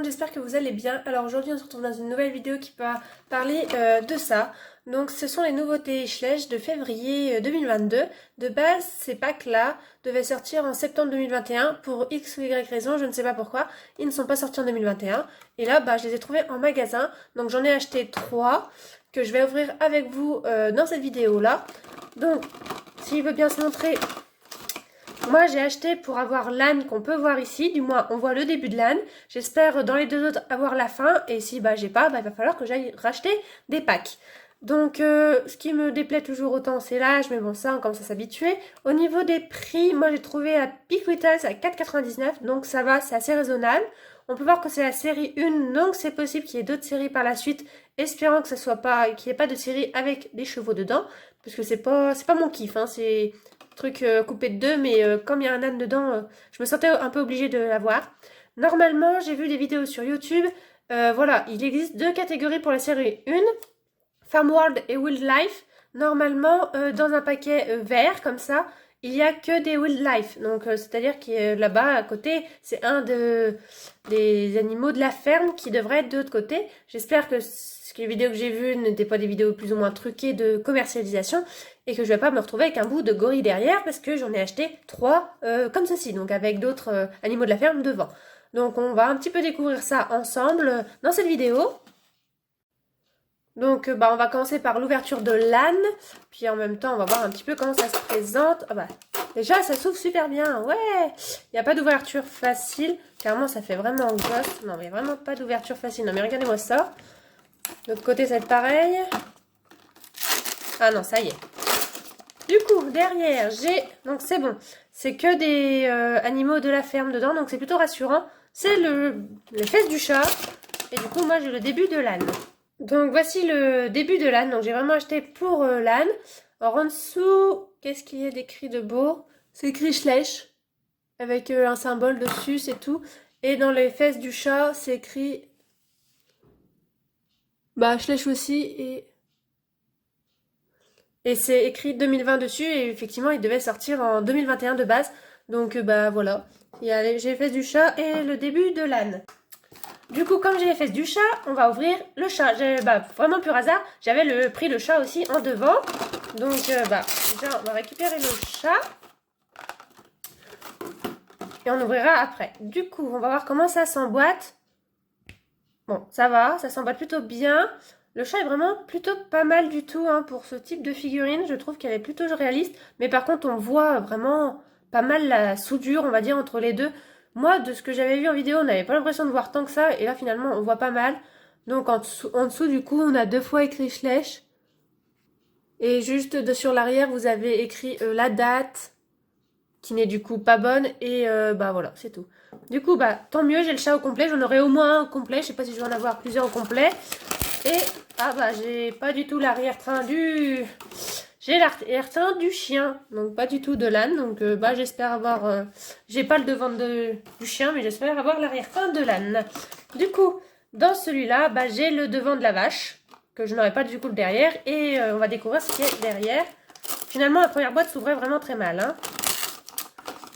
monde, j'espère que vous allez bien. Alors aujourd'hui on se retrouve dans une nouvelle vidéo qui va parler de ça. Donc ce sont les nouveautés Schleich de février 2022. De base ces packs là devaient sortir en septembre 2021 pour X ou Y raison, je ne sais pas pourquoi. Ils ne sont pas sortis en 2021. Et là je les ai trouvés en magasin. Donc j'en ai acheté 3 que je vais ouvrir avec vous dans cette vidéo là. Donc s'il veut bien se montrer... Moi j'ai acheté pour avoir l'âne qu'on peut voir ici, du moins on voit le début de l'âne. J'espère dans les deux autres avoir la fin et si j'ai pas, il va falloir que j'aille racheter des packs. Donc ce qui me déplaît toujours autant c'est l'âge, mais bon ça on commence à s'habituer. Au niveau des prix, moi j'ai trouvé à Peak Retail à 4,99 donc ça va, c'est assez raisonnable. On peut voir que c'est la série 1, donc c'est possible qu'il y ait d'autres séries par la suite, espérant que ça soit pas, qu'il n'y ait pas de série avec des chevaux dedans, parce que c'est pas mon kiff, hein, c'est truc coupé de deux, mais comme il y a un âne dedans, je me sentais un peu obligée de l'avoir. Normalement, j'ai vu des vidéos sur YouTube, voilà, il existe 2 catégories pour la série 1, Farm World et Wildlife. Normalement, dans un paquet vert, comme ça, il n'y a que des wildlife, donc c'est-à-dire que là-bas à côté, c'est un des animaux de la ferme qui devrait être de l'autre côté. J'espère que les vidéos que j'ai vues n'étaient pas des vidéos plus ou moins truquées de commercialisation et que je vais pas me retrouver avec un bout de gorille derrière parce que j'en ai acheté 3 comme ceci, donc avec d'autres animaux de la ferme devant. Donc on va un petit peu découvrir ça ensemble dans cette vidéo. Donc on va commencer par l'ouverture de l'âne, puis en même temps on va voir un petit peu comment ça se présente. Déjà ça s'ouvre super bien, ouais. Il n'y a pas d'ouverture facile, clairement ça fait vraiment gosse. Non mais vraiment pas d'ouverture facile, non mais regardez-moi ça. De l'autre côté ça va être pareil. Ah non ça y est. Du coup derrière j'ai, donc c'est bon, c'est que des animaux de la ferme dedans, donc c'est plutôt rassurant. C'est les fesses du chat, et du coup moi j'ai le début de l'âne. Donc voici le début de l'âne, donc j'ai vraiment acheté pour l'âne. Alors en dessous, qu'est-ce qu'il y a d'écrit de beau? C'est écrit Schleich, avec un symbole dessus, c'est tout. Et dans les fesses du chat, c'est écrit... Schleich aussi, et c'est écrit 2020 dessus, et effectivement il devait sortir en 2021 de base. Donc voilà, j'ai les fesses du chat et le début de l'âne. Du coup, comme j'ai les fesses du chat, on va ouvrir le chat. Vraiment pur hasard, j'avais pris le chat aussi en devant. Donc, déjà, on va récupérer le chat. Et on ouvrira après. Du coup, on va voir comment ça s'emboîte. Bon, ça va, ça s'emboîte plutôt bien. Le chat est vraiment plutôt pas mal du tout pour ce type de figurine. Je trouve qu'elle est plutôt réaliste. Mais par contre, on voit vraiment pas mal la soudure, on va dire, entre les deux. Moi, de ce que j'avais vu en vidéo, on n'avait pas l'impression de voir tant que ça. Et là, finalement, on voit pas mal. Donc, en dessous, du coup, on a 2 fois écrit Schleich. Et juste sur l'arrière, vous avez écrit la date, qui n'est du coup pas bonne. Et voilà, c'est tout. Du coup, tant mieux, j'ai le chat au complet. J'en aurai au moins un au complet. Je sais pas si je vais en avoir plusieurs au complet. Et, j'ai pas du tout l'arrière-train du... J'ai l'arrière-train du chien, donc pas du tout de l'âne. Donc j'espère avoir... j'ai pas le devant du chien, mais j'espère avoir l'arrière-train de l'âne. Du coup, dans celui-là, j'ai le devant de la vache, que je n'aurai pas du coup le derrière. Et on va découvrir ce qu'il y a derrière. Finalement, la première boîte s'ouvrait vraiment très mal. Hein.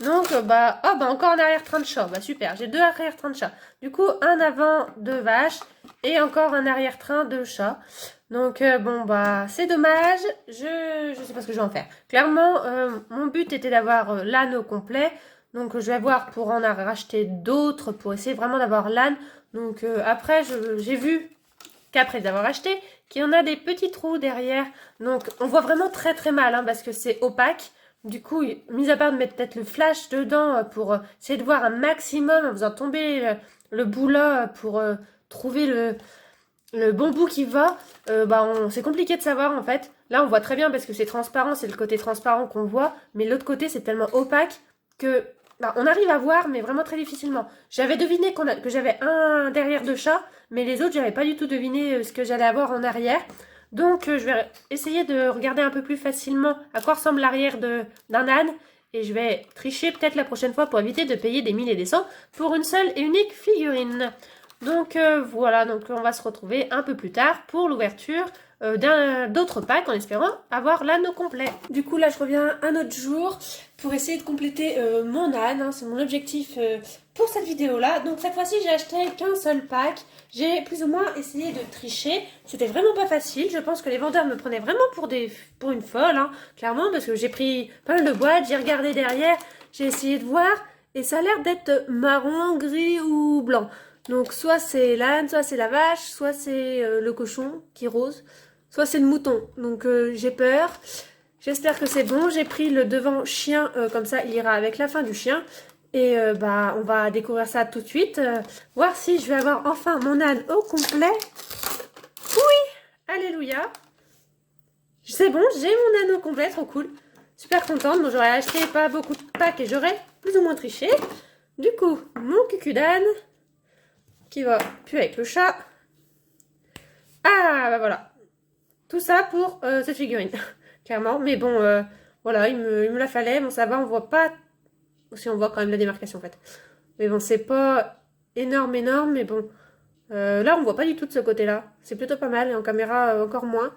Donc, encore un arrière-train de chat. Super, j'ai 2 arrière-trains de chat. Du coup, un avant de vache et encore un arrière-train de chat. Donc, c'est dommage. Je sais pas ce que je vais en faire. Clairement, mon but était d'avoir l'âne au complet. Donc, je vais voir pour en racheter d'autres pour essayer vraiment d'avoir l'âne. Donc, après, j'ai vu qu'après les avoir achetés, qu'il y en a des petits trous derrière. Donc, on voit vraiment très très mal parce que c'est opaque. Du coup, mis à part de mettre peut-être le flash dedans pour essayer de voir un maximum en faisant tomber le bout là pour trouver le bon bout qui va, c'est compliqué de savoir en fait. Là, on voit très bien parce que c'est transparent, c'est le côté transparent qu'on voit, mais l'autre côté, c'est tellement opaque que on arrive à voir, mais vraiment très difficilement. J'avais deviné que j'avais un derrière de chat, mais les autres, j'avais pas du tout deviné ce que j'allais avoir en arrière. Donc, je vais essayer de regarder un peu plus facilement à quoi ressemble l'arrière d'un âne. Et je vais tricher peut-être la prochaine fois pour éviter de payer des 1000 et des 100 pour une seule et unique figurine. Donc, voilà, donc on va se retrouver un peu plus tard pour l'ouverture d'autres packs en espérant avoir l'âne au complet. Du coup là je reviens un autre jour pour essayer de compléter mon âne, hein, c'est mon objectif pour cette vidéo là. Donc cette fois-ci j'ai acheté qu'un seul pack, j'ai plus ou moins essayé de tricher, c'était vraiment pas facile, je pense que les vendeurs me prenaient vraiment pour une folle, hein, clairement, parce que j'ai pris pas mal de boîtes, j'ai regardé derrière, j'ai essayé de voir et ça a l'air d'être marron, gris ou blanc. Donc soit c'est l'âne, soit c'est la vache, soit c'est le cochon qui est rose, soit c'est le mouton. Donc j'ai peur. J'espère que c'est bon. J'ai pris le devant chien, comme ça il ira avec la fin du chien. Et bah on va découvrir ça tout de suite. Voir si je vais avoir enfin mon âne au complet. Oui, alléluia. C'est bon, j'ai mon âne au complet, trop cool. Super contente. Bon, j'aurais acheté pas beaucoup de packs et j'aurais plus ou moins triché. Du coup, mon cucu d'âne qui va puer avec le chat. Ah bah voilà. Tout ça pour cette figurine. Clairement. Mais bon, voilà, il me la fallait. Bon, ça va, on voit pas. Si on voit quand même la démarcation en fait. Mais bon, c'est pas énorme, mais bon. Là, on voit pas du tout de ce côté-là. C'est plutôt pas mal. Et en caméra, encore moins.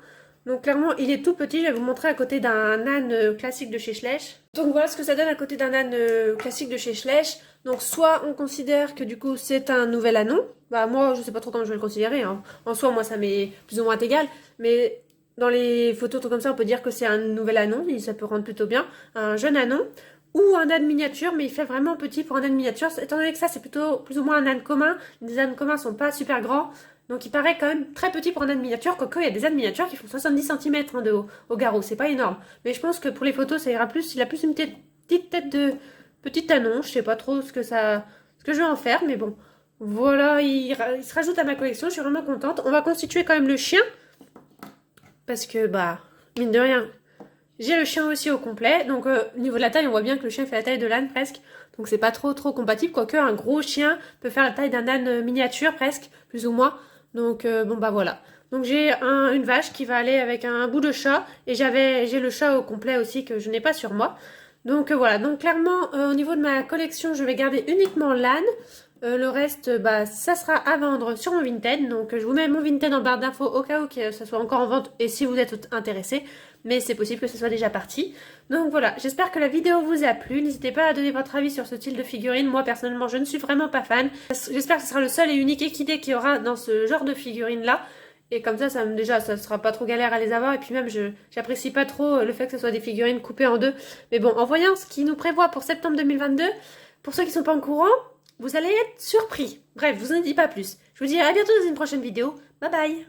Donc clairement, il est tout petit. Je vais vous montrer à côté d'un âne classique de chez Schleich. Donc voilà ce que ça donne à côté d'un âne classique de chez Schleich. Donc soit on considère que du coup c'est un nouvel anon. Bah moi, je sais pas trop comment je vais le considérer. Hein. En soi, moi, ça m'est plus ou moins égal. Mais dans les photos comme ça, on peut dire que c'est un nouvel anon. Et ça peut rendre plutôt bien. Un jeune anon. Ou un âne miniature, mais il fait vraiment petit pour un âne miniature. Étant donné que ça, c'est plutôt plus ou moins un âne commun. Les ânes communs sont pas super grands. Donc il paraît quand même très petit pour un âne miniature, quoique il y a des ânes miniatures qui font 70 cm hein, de haut au garrot, c'est pas énorme. Mais je pense que pour les photos ça ira plus, il a plus une petite tête de petit anon, je sais pas trop ce que je vais en faire, mais bon. Voilà, il se rajoute à ma collection, je suis vraiment contente. On va constituer quand même le chien, parce que bah, mine de rien, j'ai le chien aussi au complet, donc au niveau de la taille, on voit bien que le chien fait la taille de l'âne presque. Donc c'est pas trop compatible, quoique un gros chien peut faire la taille d'un âne miniature presque, plus ou moins. Donc bon bah voilà. Donc j'ai une vache qui va aller avec un bout de chat et j'ai le chat au complet aussi que je n'ai pas sur moi. Donc voilà, donc clairement au niveau de ma collection je vais garder uniquement l'âne. Le reste bah ça sera à vendre sur mon Vinted. Donc je vous mets mon Vinted en barre d'infos au cas où que ça soit encore en vente et si vous êtes intéressé. Mais c'est possible que ce soit déjà parti. Donc voilà, j'espère que la vidéo vous a plu. N'hésitez pas à donner votre avis sur ce style de figurine. Moi personnellement je ne suis vraiment pas fan. J'espère que ce sera le seul et unique équidé qu'il y aura dans ce genre de figurine là. Et comme ça, déjà, ça sera pas trop galère à les avoir. Et puis même, j'apprécie pas trop le fait que ce soit des figurines coupées en deux. Mais bon, en voyant ce qui nous prévoit pour septembre 2022, pour ceux qui sont pas au courant, vous allez être surpris. Bref, je vous en dis pas plus. Je vous dis à bientôt dans une prochaine vidéo. Bye bye!